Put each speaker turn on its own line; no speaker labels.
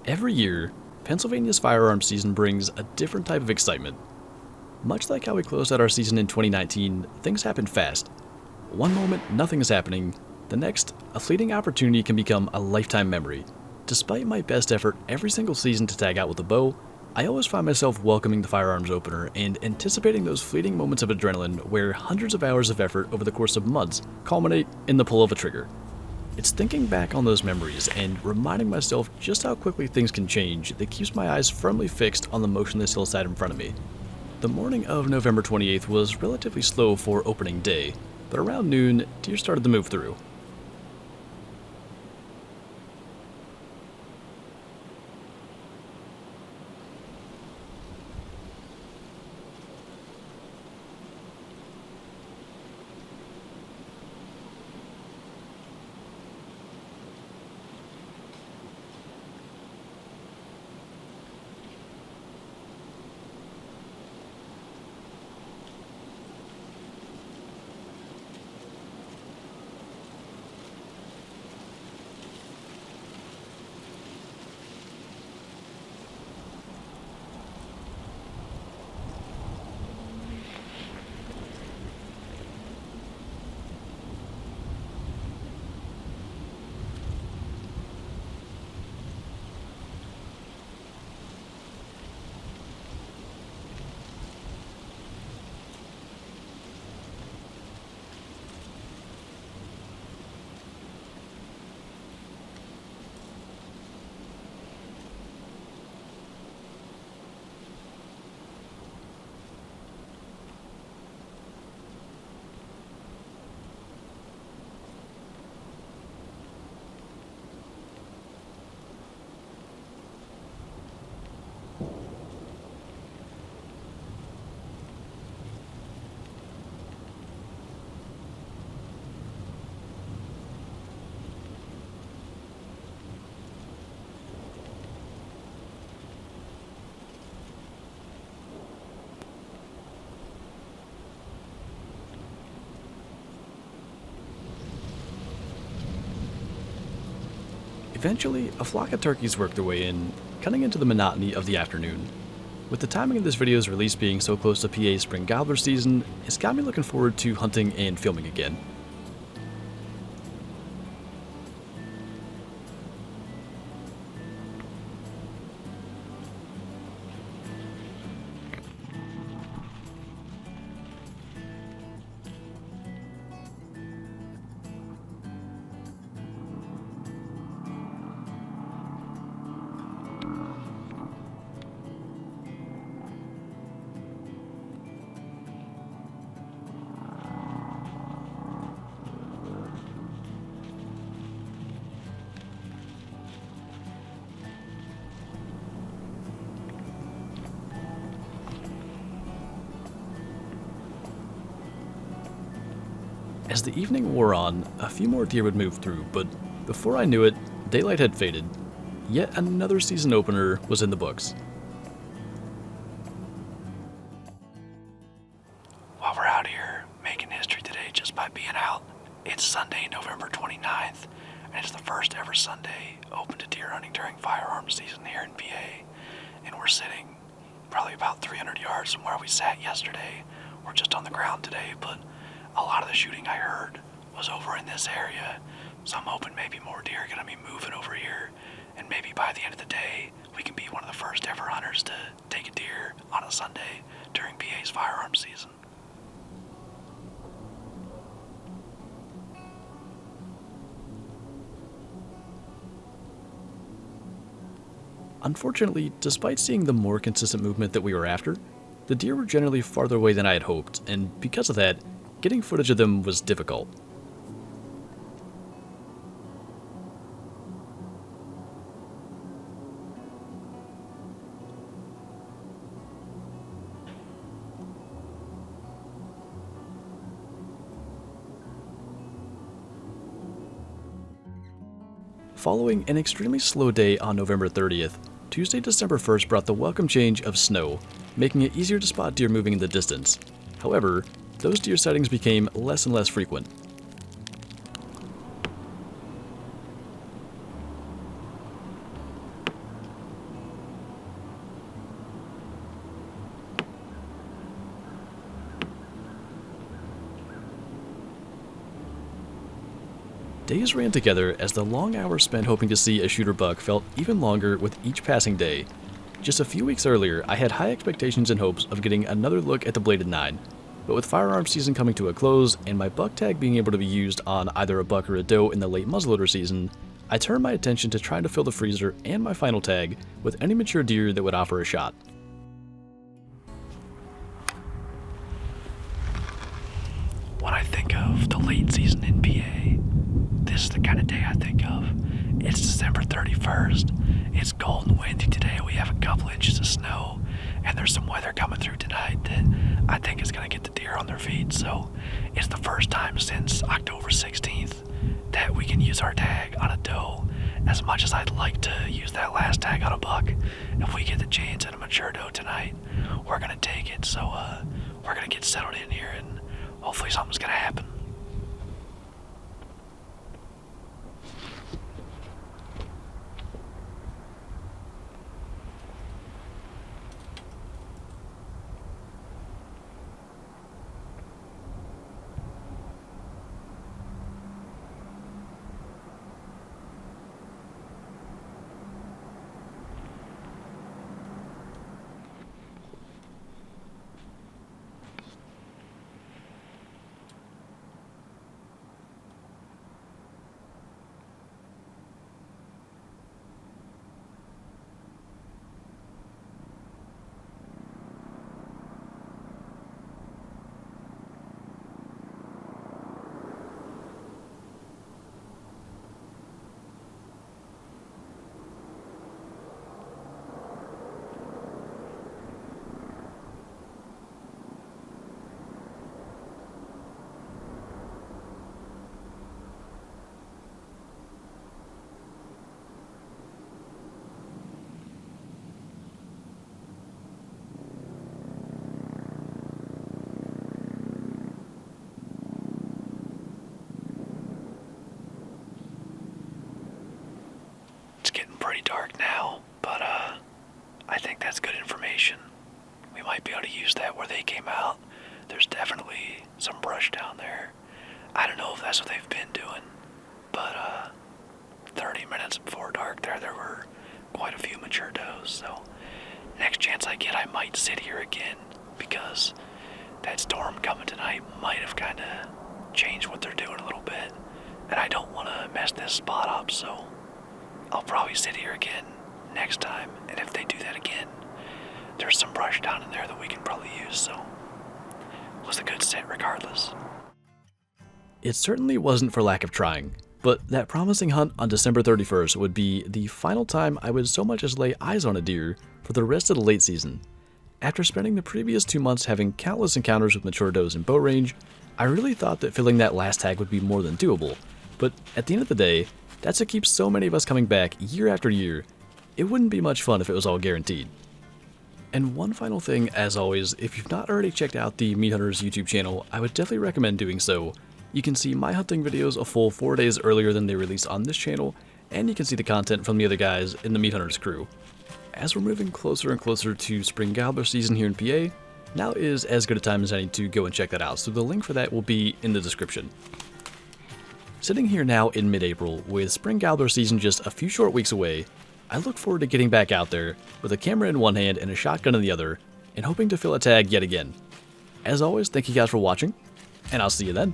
Every year, Pennsylvania's firearms season brings a different type of excitement. Much like how we closed out our season in 2019, things happen fast. One moment, nothing is happening. The next, a fleeting opportunity can become a lifetime memory. Despite my best effort every single season to tag out with a bow, I always find myself welcoming the firearms opener and anticipating those fleeting moments of adrenaline where hundreds of hours of effort over the course of months culminate in the pull of a trigger. It's thinking back on those memories and reminding myself just how quickly things can change that keeps my eyes firmly fixed on the motionless hillside in front of me. The morning of November 28th was relatively slow for opening day, but around noon, deer started to move through. Eventually, a flock of turkeys worked their way in, cutting into the monotony of the afternoon. With the timing of this video's release being so close to PA's spring gobbler season, it's got me looking forward to hunting and filming again. As the evening wore on, a few more deer would move through, but before I knew it, daylight had faded. Yet another season opener was in the books.
While we're out here making history today just by being out, it's Sunday, November 29th, and it's the first ever Sunday open to deer hunting during firearms season here in PA. And we're sitting probably about 300 yards from where we sat yesterday. We're just on the ground today, but a lot of the shooting I heard was over in this area, so I'm hoping maybe more deer are going to be moving over here, and maybe by the end of the day, we can be one of the first ever hunters to take a deer on a Sunday during PA's firearms season.
Unfortunately, despite seeing the more consistent movement that we were after, the deer were generally farther away than I had hoped, and because of that, getting footage of them was difficult. Following an extremely slow day on November 30th, Tuesday, December 1st brought the welcome change of snow, making it easier to spot deer moving in the distance. However, those deer sightings became less and less frequent. Days ran together as the long hours spent hoping to see a shooter buck felt even longer with each passing day. Just a few weeks earlier, I had high expectations and hopes of getting another look at the Bladed 9, but with firearms season coming to a close and my buck tag being able to be used on either a buck or a doe in the late muzzleloader season, I turned my attention to trying to fill the freezer and my final tag with any mature deer that would offer a shot.
When I think of the late season in PA, this is the kind of day I think of. It's December 31st. It's cold and windy today. We have a couple inches of snow, and there's some weather coming through tonight that I think is going to get the deer on their feet. So it's the first time since October 16th that we can use our tag on a doe. As much as I'd like to use that last tag on a buck, if we get the chance at a mature doe tonight, we're going to take it. So we're going to get settled in here, and hopefully something's going to happen. Pretty dark now, but I think that's good information. We might be able to use that where they came out. There's definitely some brush down there. I don't know if that's what they've been doing, but 30 minutes before dark there were quite a few mature does. So next chance I get, I might sit here again, because that storm coming tonight might have kind of changed what they're doing a little bit, and I don't want to mess this spot up, so I'll probably sit here again next time, and if they do that again, there's some brush down in there that we can probably use, so it was a good sit regardless.
It certainly wasn't for lack of trying, but that promising hunt on December 31st would be the final time I would so much as lay eyes on a deer for the rest of the late season. After spending the previous 2 months having countless encounters with mature does in bow range, I really thought that filling that last tag would be more than doable, but at the end of the day, that's what keeps so many of us coming back year after year. It wouldn't be much fun if it was all guaranteed. And one final thing, as always, if you've not already checked out the Meat Hunters YouTube channel, I would definitely recommend doing so. You can see my hunting videos a full 4 days earlier than they release on this channel, and you can see the content from the other guys in the Meat Hunters crew. As we're moving closer and closer to spring gobbler season here in PA, now is as good a time as any to go and check that out, so the link for that will be in the description. Sitting here now in mid-April, with spring gobbler season just a few short weeks away, I look forward to getting back out there with a camera in one hand and a shotgun in the other, and hoping to fill a tag yet again. As always, thank you guys for watching, and I'll see you then.